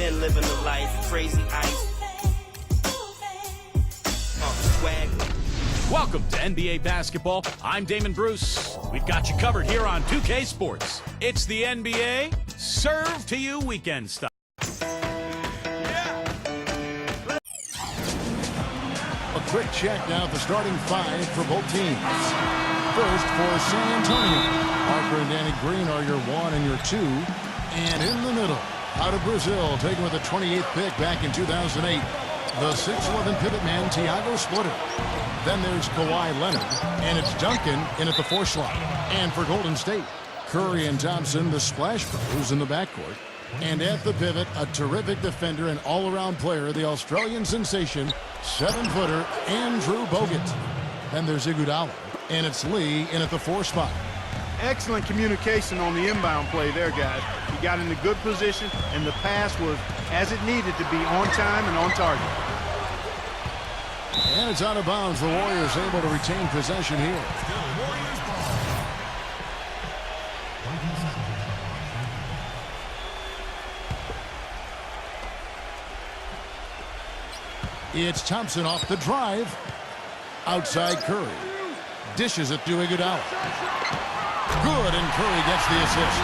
been living the life, crazy ice. Swag. Welcome to NBA basketball. I'm Damon Bruce. We've got you covered here on 2K Sports. It's the NBA, served to you weekend style. A quick check now at the starting five for both teams. First for San Antonio, Parker and Danny Green are your 1 and your 2. And in the middle, out of Brazil, taken with the 28th pick back in 2008, the 6'11" pivot man, Thiago Splitter. Then there's Kawhi Leonard, and it's Duncan in at the 4 slot. And for Golden State, Curry and Thompson, the splash bros in the backcourt. And at the pivot, a terrific defender and all-around player, the Australian sensation, 7-footer Andrew Bogut. Then there's Iguodala, and it's Lee in at the 4 spot. Excellent communication on the inbound play there, guys. He got in a good position, and the pass was as it needed to be, on time and on target. And it's out of bounds. The Warriors able to retain possession here. It's Thompson off the drive. Outside Curry. Dishes it to Iguodala. Good, and Curry gets the assist.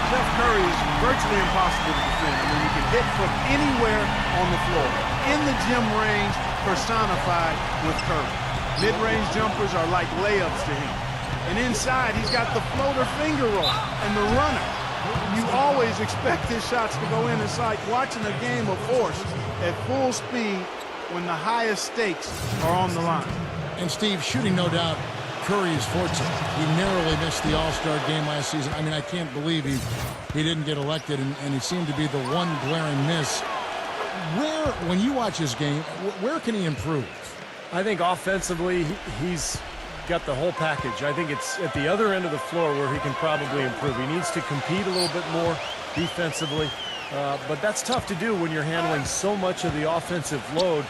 Steph Curry is virtually impossible to defend. I mean, you can hit from anywhere on the floor. In the gym range, personified with Curry. Mid-range jumpers are like layups to him. And inside, he's got the floater finger roll and the runner. You always expect his shots to go in. It's like watching a game of horse at full speed when the highest stakes are on the line. And Steve, shooting no doubt Curry's forte. He narrowly missed the All-Star game last season. I mean, I can't believe he didn't get elected, and he seemed to be the one glaring miss. When you watch his game, where can he improve? I think offensively, he's got the whole package. I think it's at the other end of the floor where he can probably improve. He needs to compete a little bit more defensively, but that's tough to do when you're handling so much of the offensive load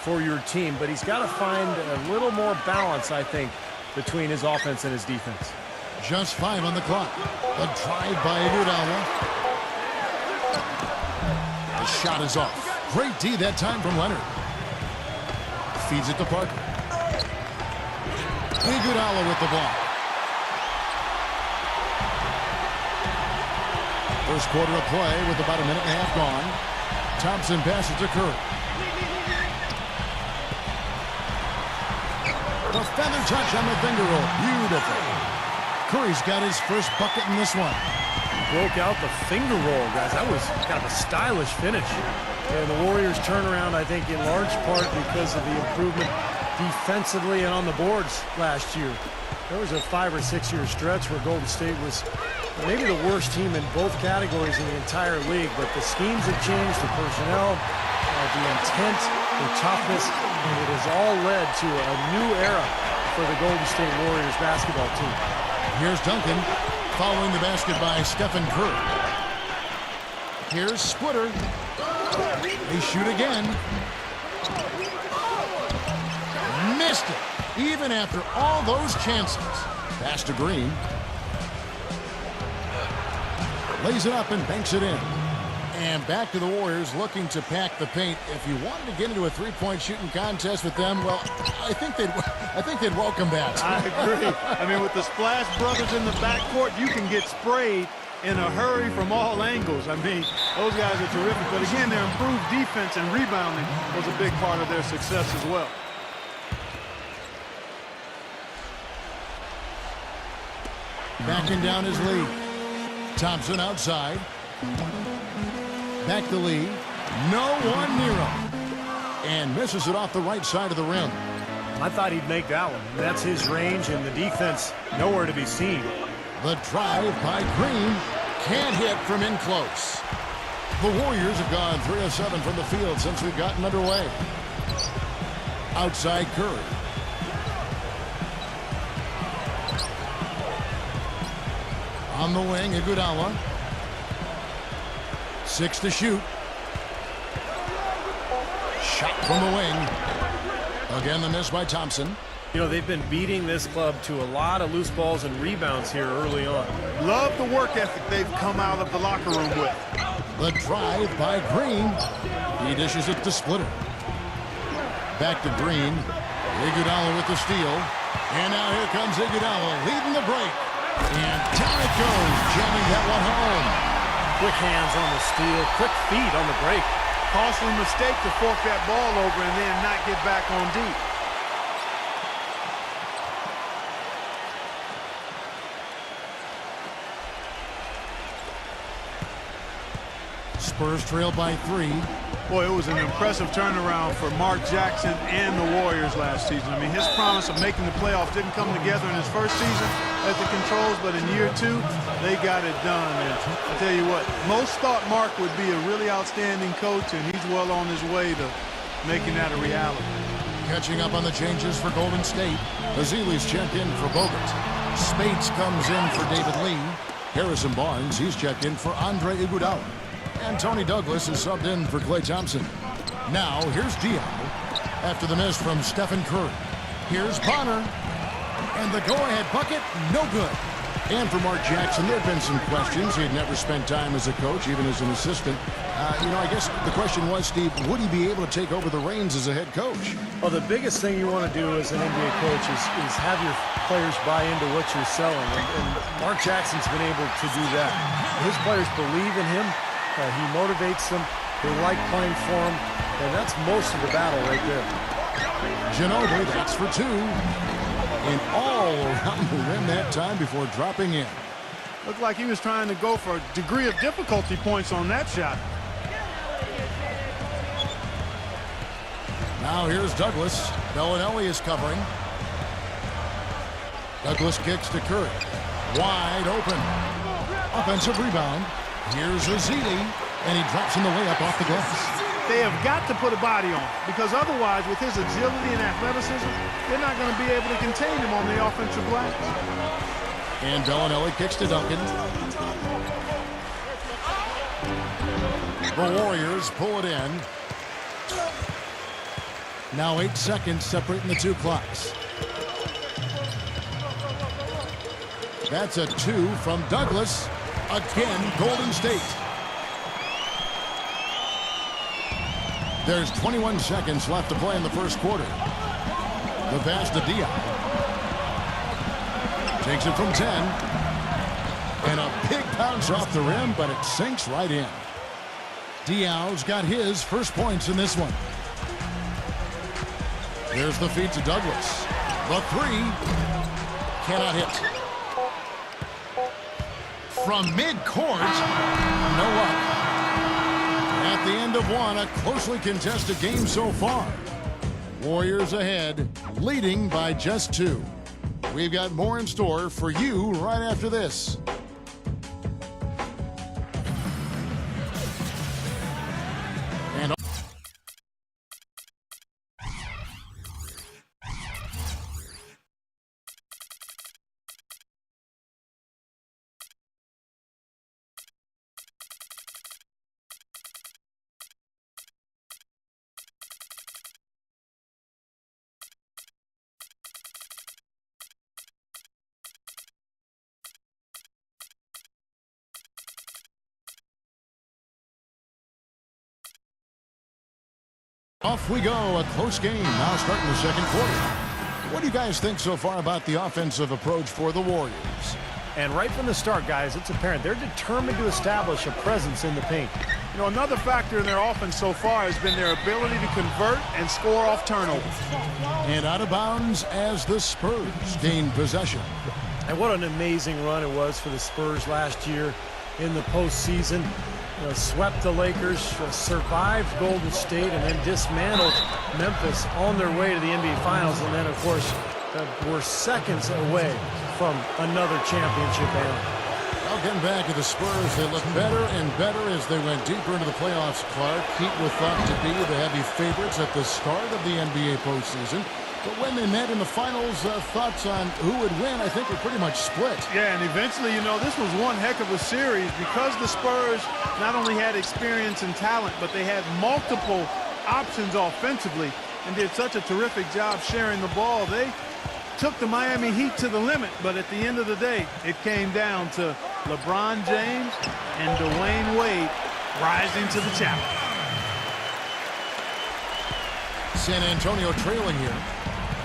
for your team. But he's got to find a little more balance, I think, between his offense and his defense. Just 5 on the clock. A drive by Iguodala. The shot is off. Great D that time from Leonard. Feeds it to Parker. Iguodala with the block. First quarter of play with about a minute and a half gone. Thompson passes to Curry. The feather touch on the finger roll. Beautiful. Curry's got his first bucket in this one. Broke out the finger roll, guys. That was kind of a stylish finish. And the Warriors turnaround, I think, in large part because of the improvement defensively and on the boards last year. There was a 5 or 6 year stretch where Golden State was maybe the worst team in both categories in the entire league, but the schemes have changed, the personnel, the intent, the toughness, and it has all led to a new era for the Golden State Warriors basketball team. Here's Duncan following the basket by Stephen Curry. Here's Splitter. They shoot again. Missed it, even after all those chances. Pass to Green. Lays it up and banks it in. And back to the Warriors looking to pack the paint. If you wanted to get into a three-point shooting contest with them, well, I think they'd welcome that. I agree. I mean, with the Splash Brothers in the backcourt, you can get sprayed in a hurry from all angles. I mean, those guys are terrific. But again, their improved defense and rebounding was a big part of their success as well. Backing down his lead. Thompson outside. Back to Lee. No one near him. And misses it off the right side of the rim. I thought he'd make that one. That's his range, and the defense nowhere to be seen. The drive by Green. Can't hit from in close. The Warriors have gone 3 of 7 from the field since we've gotten underway. Outside Curry. On the wing, Iguodala. 6 to shoot. Shot from the wing. Again, the miss by Thompson. You know, they've been beating this club to a lot of loose balls and rebounds here early on. Love the work ethic they've come out of the locker room with. The drive by Green. He dishes it to Splitter. Back to Green. Iguodala with the steal. And now here comes Iguodala leading the break. And down it goes, jamming that one home. Quick hands on the steal, quick feet on the break. Costly mistake to fork that ball over and then not get back on deep. Spurs trail by 3. Boy, it was an impressive turnaround for Mark Jackson and the Warriors last season. I mean, his promise of making the playoffs didn't come together in his first season at the Controls, but in year 2, they got it done. And I tell you what, most thought Mark would be a really outstanding coach, and he's well on his way to making that a reality. Catching up on the changes for Golden State. Azili's checked in for Bogut. Spates comes in for David Lee. Harrison Barnes, he's checked in for Andre Iguodala. And Tony Douglas is subbed in for Klay Thompson. Now, here's Diaw after the miss from Stephen Curry. Here's Bonner. And the go-ahead bucket, no good. And for Mark Jackson, there have been some questions. He had never spent time as a coach, even as an assistant. I guess the question was, Steve, would he be able to take over the reins as a head coach? Well, the biggest thing you want to do as an NBA coach is have your players buy into what you're selling. And Mark Jackson's been able to do that. His players believe in him. He motivates them. They like playing for him. And that's most of the battle right there. Ginobili, that's for 2. And all around the rim that time before dropping in. Looked like he was trying to go for a degree of difficulty points on that shot. Now here's Douglas. Bellinelli is covering. Douglas kicks to Curry. Wide open. Offensive rebound. Here's Azili, and he drops in the layup off the glass. They have got to put a body on him, because otherwise, with his agility and athleticism, they're not going to be able to contain him on the offensive glass. And Bellinelli kicks to Duncan. The Warriors pull it in. Now 8 seconds separating the 2 clocks. That's a 2 from Douglas. Again, Golden State. There's 21 seconds left to play in the first quarter. The pass to Diaw. Takes it from 10. And a big bounce off the rim, but it sinks right in. Diaw's got his first points in this one. There's the feed to Douglas. The 3. Cannot hit. From midcourt, no up. At the end of one, a closely contested game so far. Warriors ahead, leading by just 2. We've got more in store for you right after this. And off we go, a close game now starting the second quarter. What do you guys think so far about the offensive approach for the Warriors? And right from the start, guys, it's apparent they're determined to establish a presence in the paint. You know, another factor in their offense so far has been their ability to convert and score off turnovers. And out of bounds as the Spurs gain possession. And what an amazing run it was for the Spurs last year in the postseason. Swept the Lakers, survived Golden State, and then dismantled Memphis on their way to the NBA Finals. And then, of course, we're seconds away from another championship anthem. Well, getting back to the Spurs, they look better and better as they went deeper into the playoffs, Clark. Heat were thought to be the heavy favorites at the start of the NBA postseason. But when they met in the finals, thoughts on who would win, I think, were pretty much split. Yeah, and eventually, this was one heck of a series because the Spurs not only had experience and talent, but they had multiple options offensively and did such a terrific job sharing the ball. They took the Miami Heat to the limit, but at the end of the day, it came down to LeBron James and Dwayne Wade rising to the challenge. San Antonio trailing here.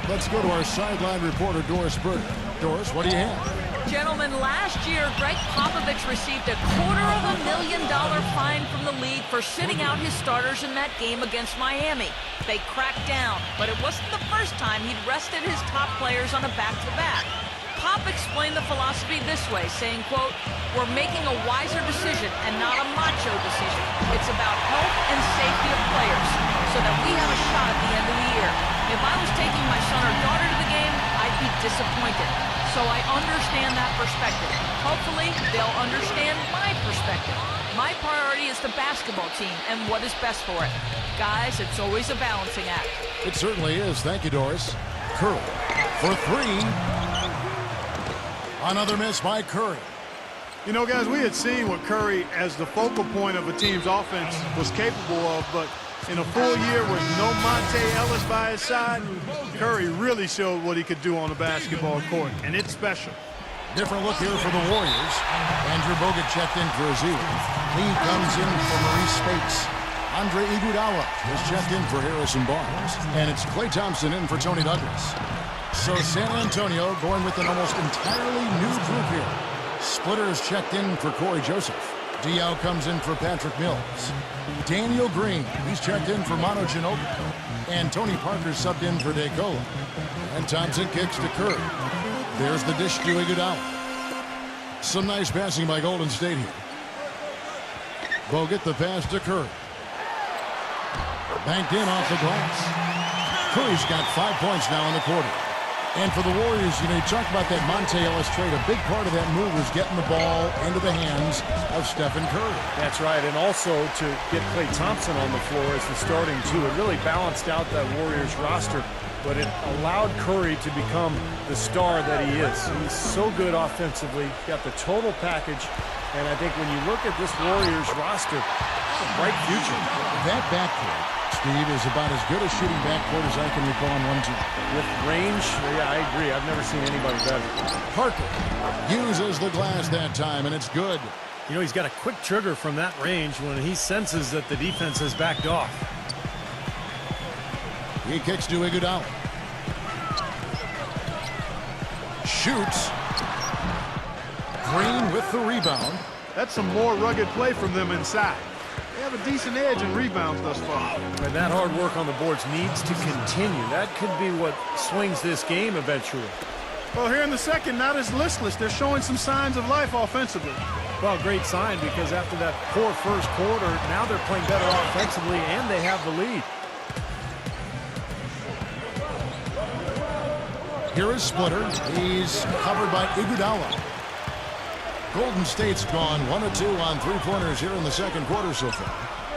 Let's go to our sideline reporter, Doris Burke. Doris, what do you have? Gentlemen, last year, Greg Popovich received a $250,000 fine from the league for sitting out his starters in that game against Miami. They cracked down, but it wasn't the first time he'd rested his top players on a back-to-back. Pop explained the philosophy this way, saying, quote, "We're making a wiser decision and not a macho decision. It's about health and safety of players so that we have a shot at the end of the year. If I was taking my son or daughter to the game, I'd be disappointed. So I understand that perspective. Hopefully, they'll understand my perspective. My priority is the basketball team and what is best for it. Guys, it's always a balancing act." It certainly is. Thank you, Doris. Curry for three. Another miss by Curry. You know, guys, we had seen what Curry, as the focal point of a team's offense, was capable of, but in a full year with no Monte Ellis by his side, Curry really showed what he could do on the basketball court, and it's special. Different look here for the Warriors. Andrew Bogut checked in for Aziz. Lee comes in for Maurice Spates. Andre Iguodala is checked in for Harrison Barnes. And it's Klay Thompson in for Tony Douglas. So San Antonio going with an almost entirely new group here. Splitter is checked in for Corey Joseph. Diaw comes in for Patrick Mills. Daniel Green, he's checked in for Manu Ginobili. And Tony Parker subbed in for DeColo. And Thompson kicks to Curry. There's the dish to Iguodala. Some nice passing by Golden State here. Bogut the pass to Curry. Banked in off the glass. Curry's got 5 points now in the quarter. And for the Warriors, you know, you talk about that Monte Ellis trade. A big part of that move was getting the ball into the hands of Stephen Curry. That's right, and also to get Klay Thompson on the floor as the starting two. It really balanced out that Warriors roster, but it allowed Curry to become the star that he is. He's so good offensively, got the total package, and I think when you look at this Warriors roster, it's a bright future. That backcourt, Steve, is about as good a shooting backcourt as I can recall on one team. With range, yeah, I agree. I've never seen anybody better. Parker uses the glass that time, and it's good. You know, he's got a quick trigger from that range when he senses that the defense has backed off. He kicks to Iguodala. Shoots. Green with the rebound. That's some more rugged play from them inside. They have a decent edge in rebounds thus far. And that hard work on the boards needs to continue. That could be what swings this game eventually. Well, here in the second, not as listless. They're showing some signs of life offensively. Well, great sign, because after that poor first quarter, now they're playing better offensively and they have the lead. Here is Splitter. He's covered by Iguodala. Golden State's gone 1 of 2 on three-pointers here in the second quarter so far.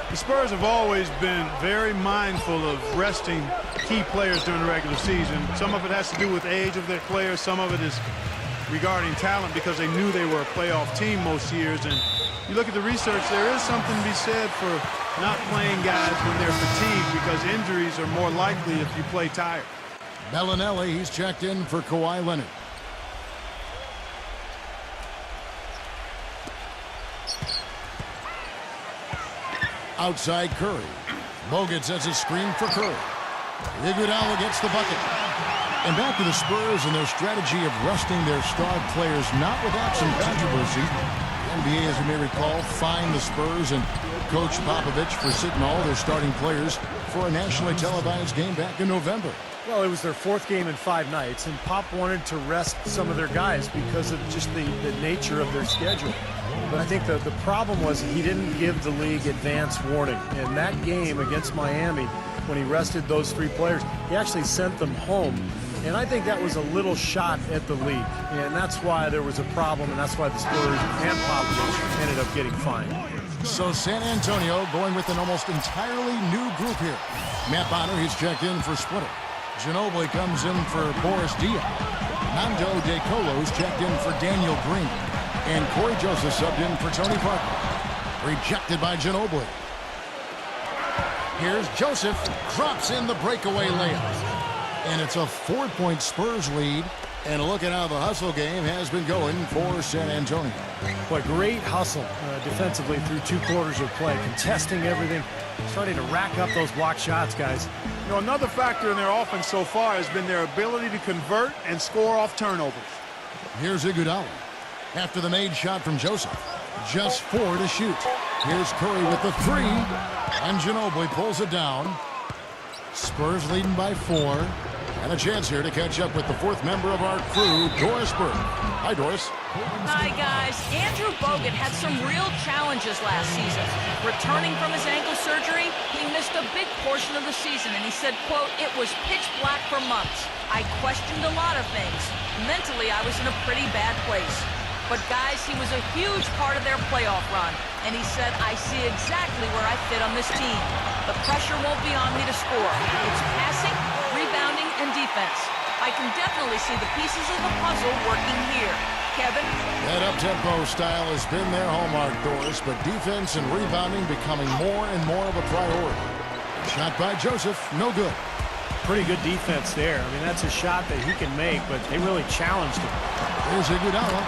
The Spurs have always been very mindful of resting key players during the regular season. Some of it has to do with age of their players. Some of it is regarding talent, because they knew they were a playoff team most years. And you look at the research, there is something to be said for not playing guys when they're fatigued, because injuries are more likely if you play tired. Bellinelli, he's checked in for Kawhi Leonard. Outside Curry. Bogut sets a screen for Curry. Iguodala gets the bucket. And back to the Spurs and their strategy of resting their star players, not without some controversy. The NBA, as you may recall, fined the Spurs and Coach Popovich for sitting all their starting players for a nationally televised game back in November. Well, it was their fourth game in 5 nights, and Pop wanted to rest some of their guys because of just the nature of their schedule. But I think the problem was he didn't give the league advance warning. In that game against Miami, when he rested those 3 players, he actually sent them home. And I think that was a little shot at the league. And that's why there was a problem, and that's why the Spurs and Popovich ended up getting fined. So San Antonio going with an almost entirely new group here. Matt Bonner, he's checked in for Splitter. Ginobili comes in for Boris Diaw. Nando DeColo's checked in for Daniel Green. And Corey Joseph subbed in for Tony Parker. Rejected by Ginobili. Here's Joseph. Drops in the breakaway layup. And it's a 4-point Spurs lead And look at how the hustle game has been going for San Antonio. What great hustle defensively through 2 quarters of play, contesting everything, starting to rack up those block shots, guys. You know, another factor in their offense so far has been their ability to convert and score off turnovers. Here's Iguodala. After the made shot from Joseph. Just 4 to shoot. Here's Curry with the 3. And Ginobili pulls it down. Spurs leading by 4. And a chance here to catch up with the 4th member of our crew, Doris Burke. Hi, Doris. Hi, guys. Andrew Bogut had some real challenges last season. Returning from his ankle surgery, he missed a big portion of the season, and he said, quote, "It was pitch black for months. I questioned a lot of things. Mentally, I was in a pretty bad place. But, guys, he was a huge part of their playoff run. And he said, I see exactly where I fit on this team. The pressure won't be on me to score. It's passing, rebounding, and defense. I can definitely see the pieces of the puzzle working here." Kevin? That up-tempo style has been their hallmark, Doris, but defense and rebounding becoming more and more of a priority. Shot by Joseph, no good. Pretty good defense there. I mean, that's a shot that he can make, but they really challenged him. Here's Iguodala.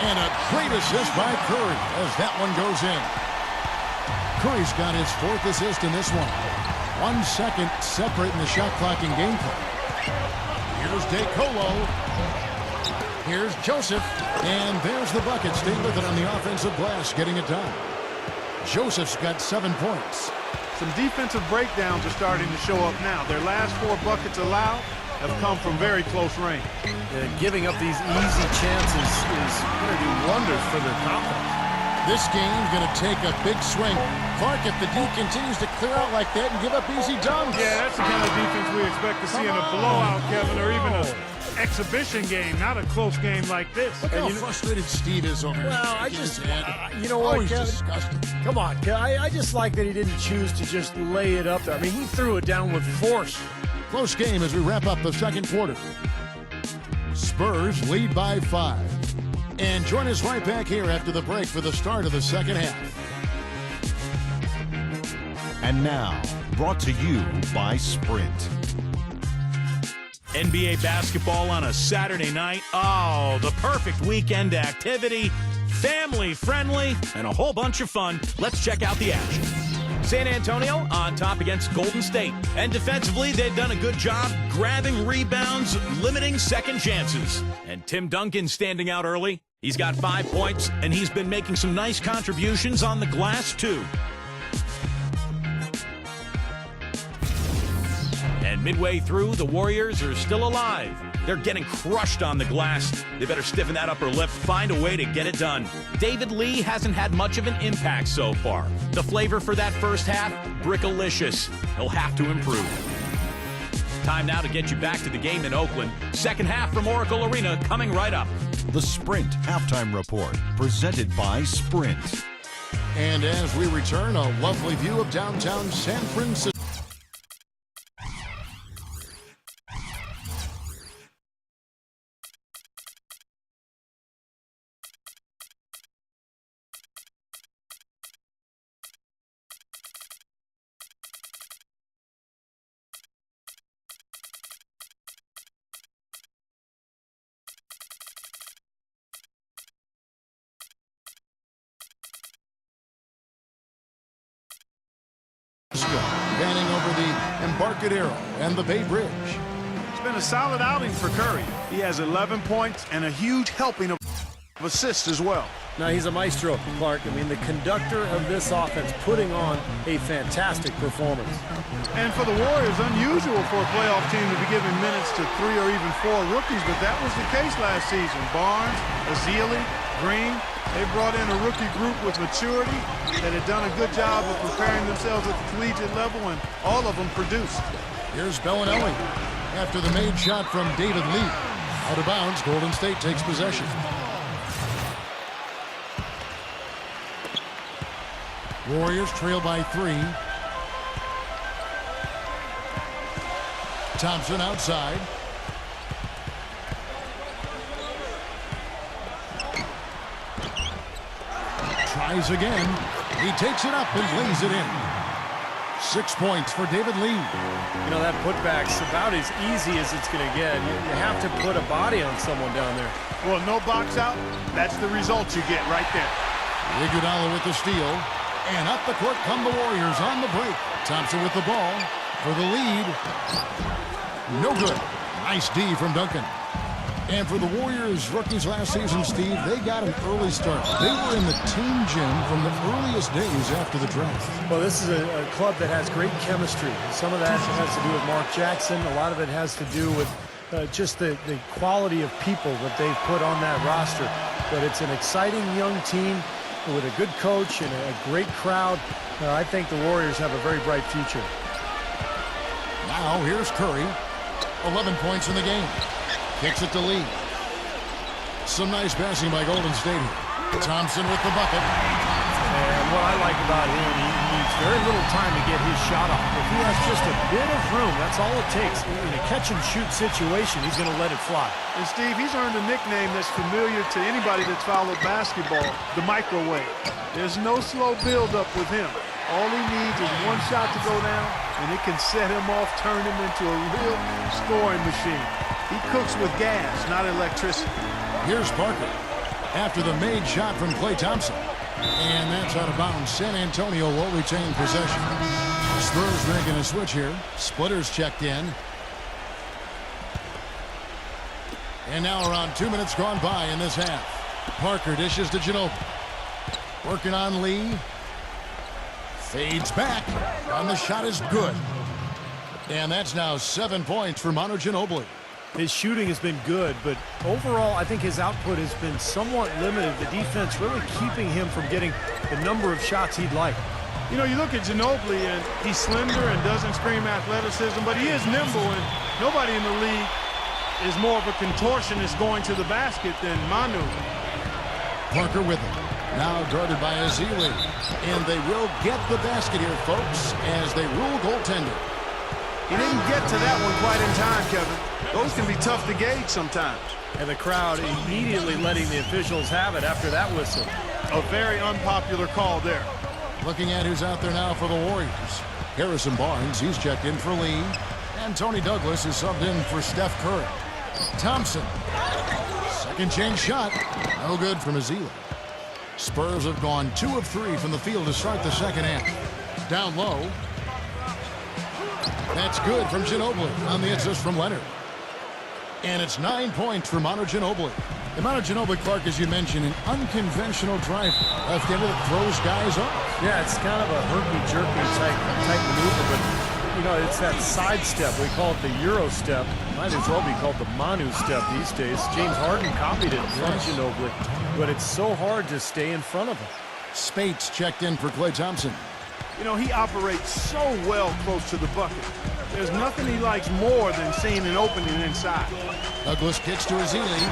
And a great assist by Curry as that one goes in. Curry's got his 4th assist in this one. 1 second separating the shot clock and gameplay. Here's DeColo. Here's Joseph. And there's the bucket. Stay with it on the offensive glass, getting it done. Joseph's got 7 points. Some defensive breakdowns are starting to show up now. Their last 4 buckets allowed have come from very close range. Giving up these easy chances is going to do wonders for their confidence. This game's going to take a big swing. Clark, if the D continues to clear out like that and give up easy dunks. Yeah, that's the kind of defense we expect to see in a blowout, Kevin, or even an exhibition game, not a close game like this. Look how frustrated Steve is over Well, I just, you know what, Kevin? Disgusting. Come on, I just like that he didn't choose to just lay it up there. I mean, he threw it down with force. Close game as we wrap up the 2nd quarter. Spurs lead by 5. And join us right back here after the break for the start of the 2nd half. And now, brought to you by Sprint. NBA basketball on a Saturday night. Oh, the perfect weekend activity. Family friendly and a whole bunch of fun. Let's check out the action. San Antonio on top against Golden State. And defensively, they've done a good job grabbing rebounds, limiting second chances. And Tim Duncan standing out early. He's got 5 points, and he's been making some nice contributions on the glass, too. And midway through, the Warriors are still alive. They're getting crushed on the glass. They better stiffen that upper lip, find a way to get it done. David Lee hasn't had much of an impact so far. The flavor for that first half, brickalicious. He'll have to improve. Time now to get you back to the game in Oakland. 2nd half from Oracle Arena coming right up. The Sprint Halftime Report, presented by Sprint. And as we return, a lovely view of downtown San Francisco. Panning over the Embarcadero and the Bay Bridge. It's been a solid outing for Curry. He has 11 points and a huge helping of assists as well. Now, he's a maestro, Clark. I mean, the conductor of this offense putting on a fantastic performance. And for the Warriors, unusual for a playoff team to be giving minutes to 3 or even 4 rookies, but that was the case last season. Barnes, Azili, Green, they brought in a rookie group with maturity that had done a good job of preparing themselves at the collegiate level, and all of them produced. Here's Bellinelli after the made shot from David Lee. Out of bounds, Golden State takes possession. Warriors trail by 3. Thompson outside. Tries again. He takes it up and lays it in. 6 points for David Lee. You know, that putback's about as easy as it's going to get. You have to put a body on someone down there. Well, no box out. That's the result you get right there. Iguodala with the steal. And up the court come the Warriors on the break. Thompson with the ball for the lead. No good. Nice D from Duncan. And for the Warriors rookies last season, Steve, they got an early start. They were in the team gym from the earliest days after the draft. Well, this is a club that has great chemistry. Some of that has to do with Mark Jackson. A lot of it has to do with just the quality of people that they've put on that roster. But it's an exciting young team with a good coach and a great crowd. I think the Warriors have a very bright future. Now here's Curry. 11 points in the game. Kicks it to Lee. Some nice passing by Golden State here. Thompson with the bucket. And what I like about him, he needs very little time to get his shot off. If he has just a bit of room, that's all it takes. In a catch-and-shoot situation, he's going to let it fly. And, Steve, he's earned a nickname that's familiar to anybody that's followed basketball, the microwave. There's no slow build-up with him. All he needs is one shot to go down, and it can set him off, turn him into a real scoring machine. He cooks with gas, not electricity. Here's Parker after the made shot from Klay Thompson. And that's out of bounds. San Antonio will retain possession. Spurs making a switch here. Splitters checked in. And now around 2 minutes gone by in this half. Parker dishes to Ginobili. Working on Lee. Fades back. And the shot is good. And that's now 7 points for Manu Ginobili. His shooting has been good, but overall, I think his output has been somewhat limited. The defense really keeping him from getting the number of shots he'd like. You know, you look at Ginobili, and he's slender and doesn't scream athleticism, but he is nimble, and nobody in the league is more of a contortionist going to the basket than Manu. Parker with it. Now guarded by Azili. And they will get the basket here, folks, as they rule goaltender. He didn't get to that one quite in time, Kevin. Those can be tough to gauge sometimes. And the crowd immediately letting the officials have it after that whistle. A very unpopular call there. Looking at who's out there now for the Warriors. Harrison Barnes, he's checked in for Lee. And Tony Douglas is subbed in for Steph Curry. Thompson. Second change shot. No good from Azili. Spurs have gone 2 of 3 from the field to start the second half. Down low. That's good from Ginobili on the assist from Leonard. And it's 9 points for Manu Ginobili. The Manu Ginobili, Clark, as you mentioned, an unconventional driver. Left-handed that throws guys off. Yeah, it's kind of a herky-jerky type maneuver, but, you know, it's that side step. We call it the Euro step. Might as well be called the Manu step these days. James Harden copied it from Ginobili, but it's so hard to stay in front of him. Spates checked in for Klay Thompson. You know, he operates so well close to the bucket. There's nothing he likes more than seeing an opening inside. Douglas kicks to Azili,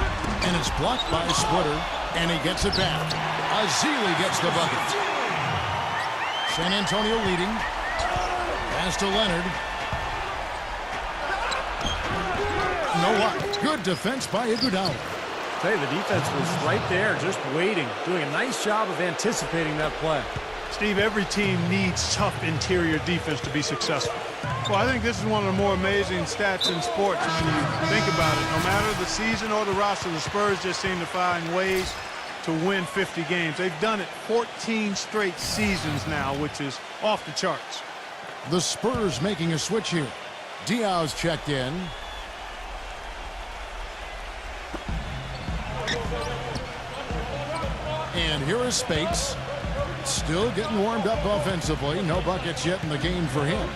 and it's blocked by Splitter, and he gets it back. Azili gets the bucket. San Antonio leading. Pass to Leonard. You know what? Good defense by Iguodala. Tell you, the defense was right there, just waiting, doing a nice job of anticipating that play. Steve, every team needs tough interior defense to be successful. Well, I think this is one of the more amazing stats in sports when you think about it. No matter the season or the roster, the Spurs just seem to find ways to win 50 games. They've done it 14 straight seasons now, which is off the charts. The Spurs making a switch here. Diaz checked in. And here is Spates. Still getting warmed up offensively. No buckets yet in the game for him.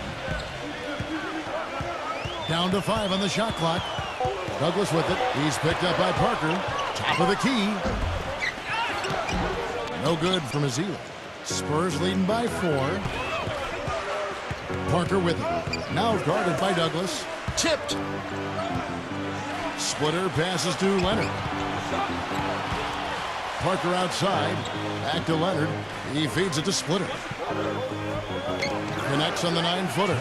Down to 5 on the shot clock. Douglas with it. He's picked up by Parker. Top of the key. No good from Azili. Spurs leading by 4. Parker with it. Now guarded by Douglas. Tipped. Splitter passes to Leonard. Parker outside. Back to Leonard. He feeds it to Splitter. Connects on the 9-footer.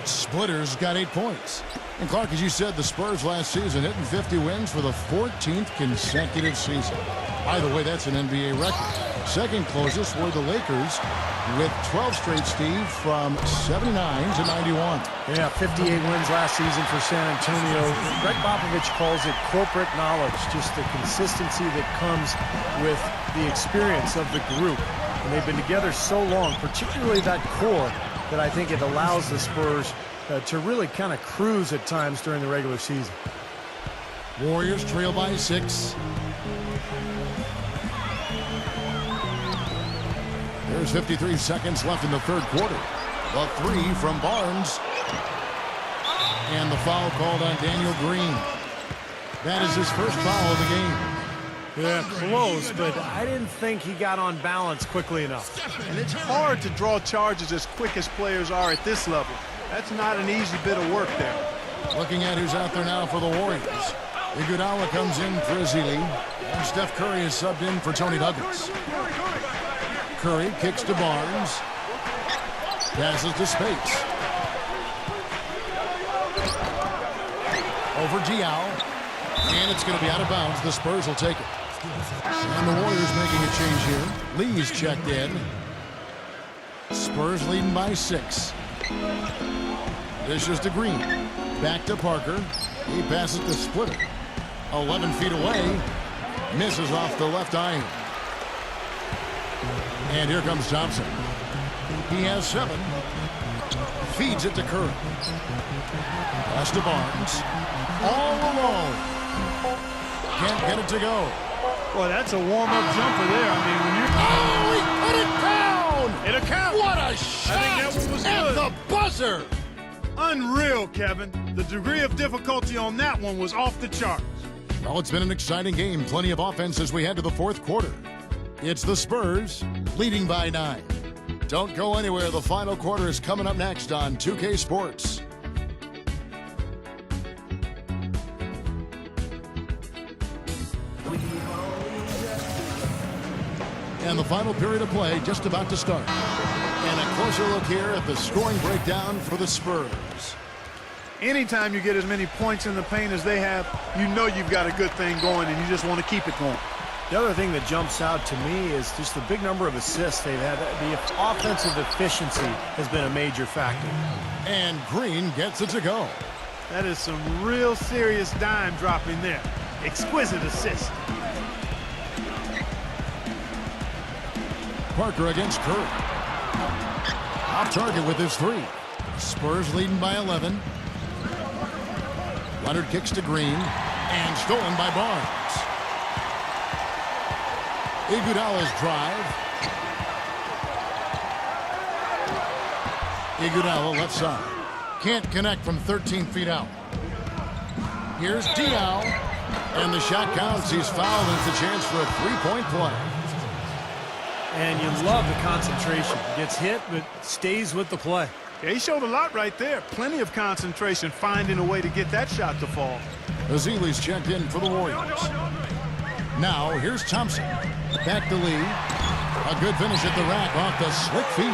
Splitter's got 8 points. And Clark, as you said, the Spurs last season hitting 50 wins for the 14th consecutive season. By the way, that's an NBA record. Second closest were the Lakers with 12 straight, Steve, from 79 to 91. Yeah, 58 wins last season for San Antonio. Greg Popovich calls it corporate knowledge, just the consistency that comes with the experience of the group. And they've been together so long, particularly that core, that I think it allows the Spurs to really kind of cruise at times during the regular season. Warriors trail by 6. There's 53 seconds left in the third quarter. The three from Barnes. And the foul called on Daniel Green. That is his first foul of the game. Yeah, close, but I didn't think he got on balance quickly enough. And it's hard to draw charges as quick as players are at this level. That's not an easy bit of work there. Looking at who's out there now for the Warriors. Iguodala comes in for Ezeli. And Steph Curry is subbed in for Tony Douglas. Curry kicks to Barnes. Passes to Spates. Over Diaw. And it's going to be out of bounds. The Spurs will take it. And the Warriors making a change here. Lee's checked in. Spurs leading by 6. Dishes to Green. Back to Parker. He passes to Splitter. 11 feet away. Misses off the left iron. And here comes Thompson. He has 7. Feeds it to Curry. Pass to Barnes. All alone. Can't get it to go. Well, that's a warm-up jumper there. I mean, when you're... Oh, he put it down! It'll count. What a shot! I think that one was at good. The buzzer! Unreal, Kevin. The degree of difficulty on that one was off the charts. Well, it's been an exciting game. Plenty of offense as we head to the fourth quarter. It's the Spurs leading by 9. Don't go anywhere. The final quarter is coming up next on 2K Sports. And the final period of play just about to start. And a closer look here at the scoring breakdown for the Spurs. Anytime you get as many points in the paint as they have, you know you've got a good thing going and you just want to keep it going. The other thing that jumps out to me is just the big number of assists they've had. The offensive efficiency has been a major factor. And Green gets it to go. That is some real serious dime dropping there. Exquisite assist. Parker against Curry. Off target with his 3. Spurs leading by 11. Leonard kicks to Green. And stolen by Barnes. Iguodala's drive. Iguodala left side. Can't connect from 13 feet out. Here's Diaw. And the shot counts. He's fouled. And it's a chance for a 3-point play. And you love the concentration. Gets hit, but stays with the play. Yeah, he showed a lot right there. Plenty of concentration, finding a way to get that shot to fall. Ezeli's checked in for the Warriors. Now, here's Thompson. Back to Lee. A good finish at the rack off the slick feed.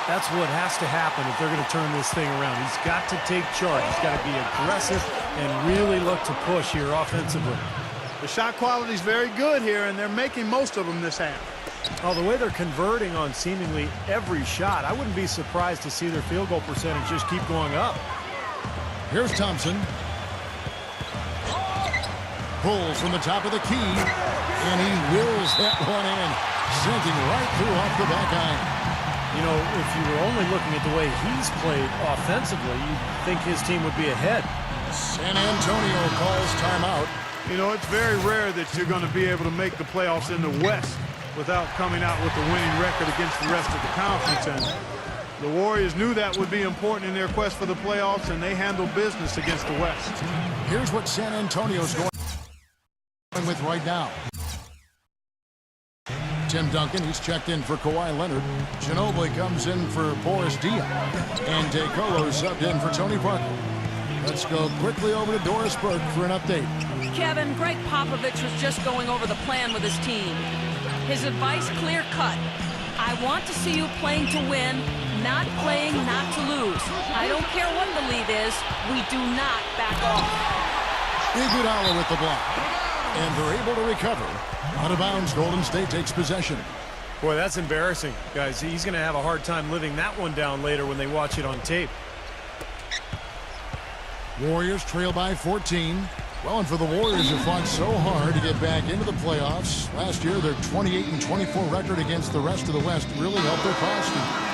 That's what has to happen if they're going to turn this thing around. He's got to take charge. He's got to be aggressive and really look to push here offensively. The shot quality is very good here, and they're making most of them this half. Oh, the way they're converting on seemingly every shot, I wouldn't be surprised to see their field goal percentage just keep going up. Here's Thompson. Pulls from the top of the key, and he wills that one in, sinking right through off the back iron. You know, if you were only looking at the way he's played offensively, you'd think his team would be ahead. San Antonio calls timeout. You know, it's very rare that you're going to be able to make the playoffs in the West without coming out with a winning record against the rest of the conference. And the Warriors knew that would be important in their quest for the playoffs, and they handled business against the West. Here's what San Antonio's going with right now. Tim Duncan, he's checked in for Kawhi Leonard. Ginobili comes in for Boris Diaw. And DeColo subbed in for Tony Parker. Let's go quickly over to Doris Burke for an update. Kevin, Greg Popovich was just going over the plan with his team. His advice clear-cut. I want to see you playing to win, not playing not to lose. I don't care what the lead is. We do not back off. Iguodala with the block. And they're able to recover. Out of bounds, Golden State takes possession. Boy, that's embarrassing, guys. He's going to have a hard time living that one down later when they watch it on tape. Warriors trail by 14. Well, and for the Warriors who fought so hard to get back into the playoffs, last year their 28-24 record against the rest of the West really helped their cause.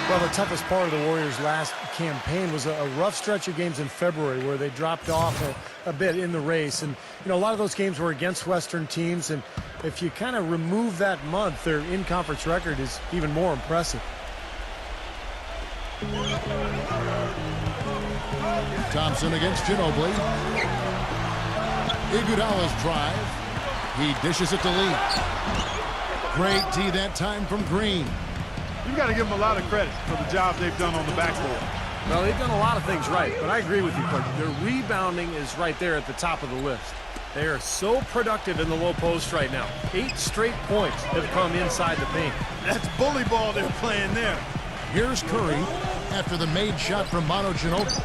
Well, the toughest part of the Warriors' last campaign was a rough stretch of games in February where they dropped off a bit in the race. And, you know, a lot of those games were against Western teams. And if you kind of remove that month, their in-conference record is even more impressive. Thompson against Ginobili. Iguodala's drive. He dishes it to Lee. Great D that time from Green. You've got to give them a lot of credit for the job they've done on the backboard. Well, they've done a lot of things right, but I agree with you, Clark. Their rebounding is right there at the top of the list. They are so productive in the low post right now. 8 straight points have come inside the paint. That's bully ball they're playing there. Here's Curry after the made shot from Manu Ginobili.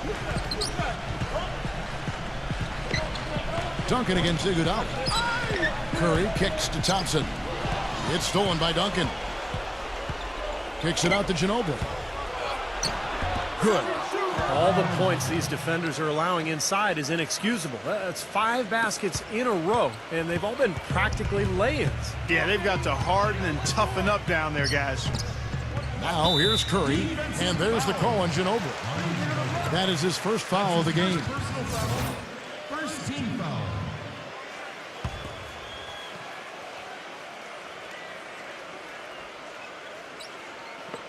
Duncan against Iguodala. Curry kicks to Thompson. It's stolen by Duncan. Kicks it out to Ginobili. Good. All the points these defenders are allowing inside is inexcusable. That's 5 baskets in a row, and they've all been practically lay-ins. Yeah, they've got to harden and toughen up down there, guys. Now here's Curry, and there's the call on Ginobili. That is his first foul of the game. First team foul.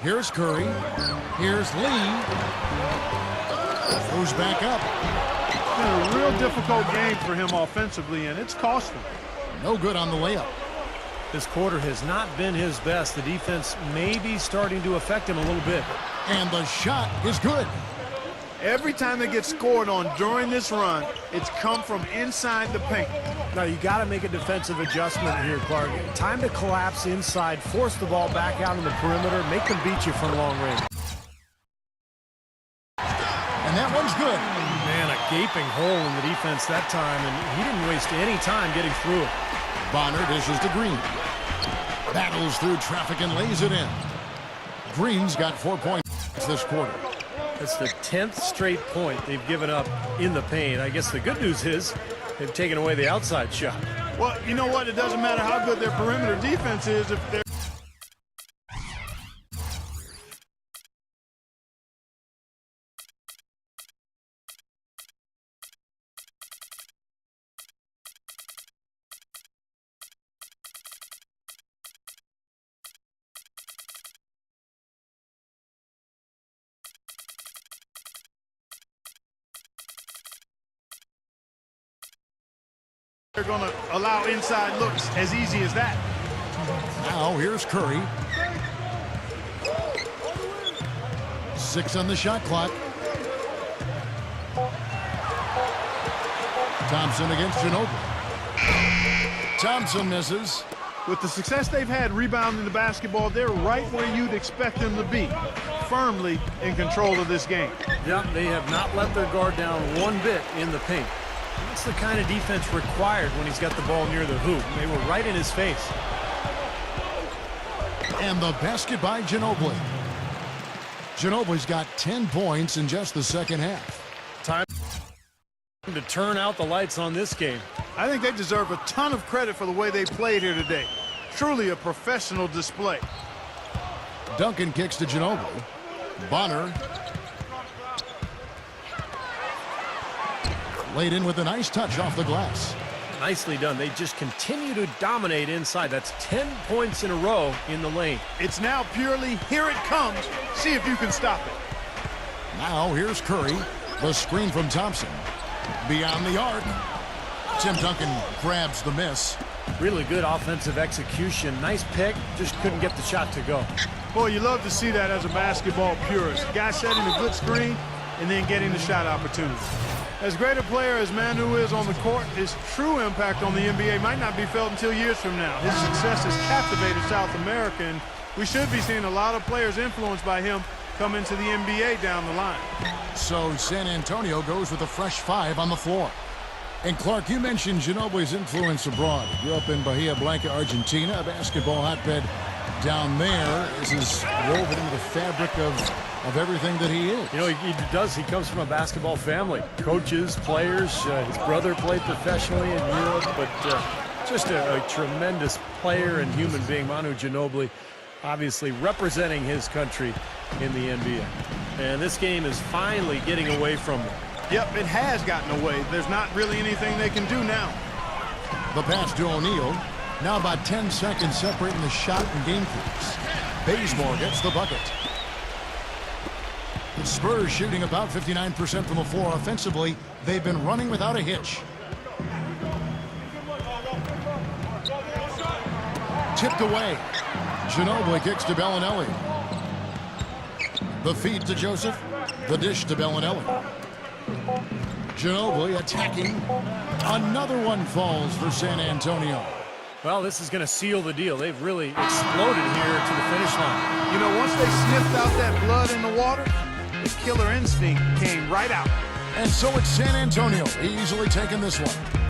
Here's Curry. Here's Lee. Goes back up. It's been a real difficult game for him offensively, and it's cost him. No good on the layup. This quarter has not been his best. The defense may be starting to affect him a little bit. And the shot is good. Every time they get scored on during this run, it's come from inside the paint. Now, you got to make a defensive adjustment here, Clark. Time to collapse inside, force the ball back out on the perimeter, make them beat you from long range. And that one's good. Man, a gaping hole in the defense that time, and he didn't waste any time getting through it. Bonner dishes to Green. Battles through traffic and lays it in. Green's got 4 points this quarter. That's the 10th straight point they've given up in the paint. I guess the good news is they've taken away the outside shot. Well, you know what? It doesn't matter how good their perimeter defense is if they're going to allow inside looks as easy as that. Now here's Curry. 6 on the shot clock. Thompson against Ginobili. Thompson misses. With the success they've had rebounding the basketball, they're right where you'd expect them to be, firmly in control of this game. Yeah, they have not let their guard down one bit in the paint. That's the kind of defense required when he's got the ball near the hoop. They were right in his face. And the basket by Ginobili. Ginobili's got 10 points in just the second half. Time to turn out the lights on this game. I think they deserve a ton of credit for the way they played here today. Truly a professional display. Duncan kicks to Ginobili. Bonner laid in with a nice touch off the glass. Nicely done. They just continue to dominate inside. That's 10 points in a row in the lane. It's now purely here it comes. See if you can stop it. Now here's Curry. The screen from Thompson. Beyond the arc. Tim Duncan grabs the miss. Really good offensive execution. Nice pick. Just couldn't get the shot to go. Boy, you love to see that as a basketball purist. Guy setting a good screen and then getting the shot opportunity. As great a player as Manu is on the court, his true impact on the NBA might not be felt until years from now. His success has captivated South America, and we should be seeing a lot of players influenced by him come into the NBA down the line. So San Antonio goes with a fresh 5 on the floor. And Clark, you mentioned Ginobili's influence abroad. He grew up in Bahia Blanca, Argentina, a basketball hotbed down there. This is woven into the fabric of everything that he is. You know, he does. He comes from a basketball family. Coaches, players. His brother played professionally in Europe, but just a tremendous player and human being. Manu Ginobili, obviously representing his country in the NBA. And this game is finally getting away from him. Yep, it has gotten away. There's not really anything they can do now. The pass to O'Neal. Now about 10 seconds separating the shot and game clocks. Bazemore gets the bucket. The Spurs shooting about 59% from the floor offensively. They've been running without a hitch. Tipped away. Ginobili kicks to Bellinelli. The feed to Joseph. The dish to Bellinelli. Ginobili attacking. Another one falls for San Antonio. Well, this is going to seal the deal. They've really exploded here to the finish line. You know, once they sniffed out that blood in the water, the killer instinct came right out. And so it's San Antonio easily taking this one.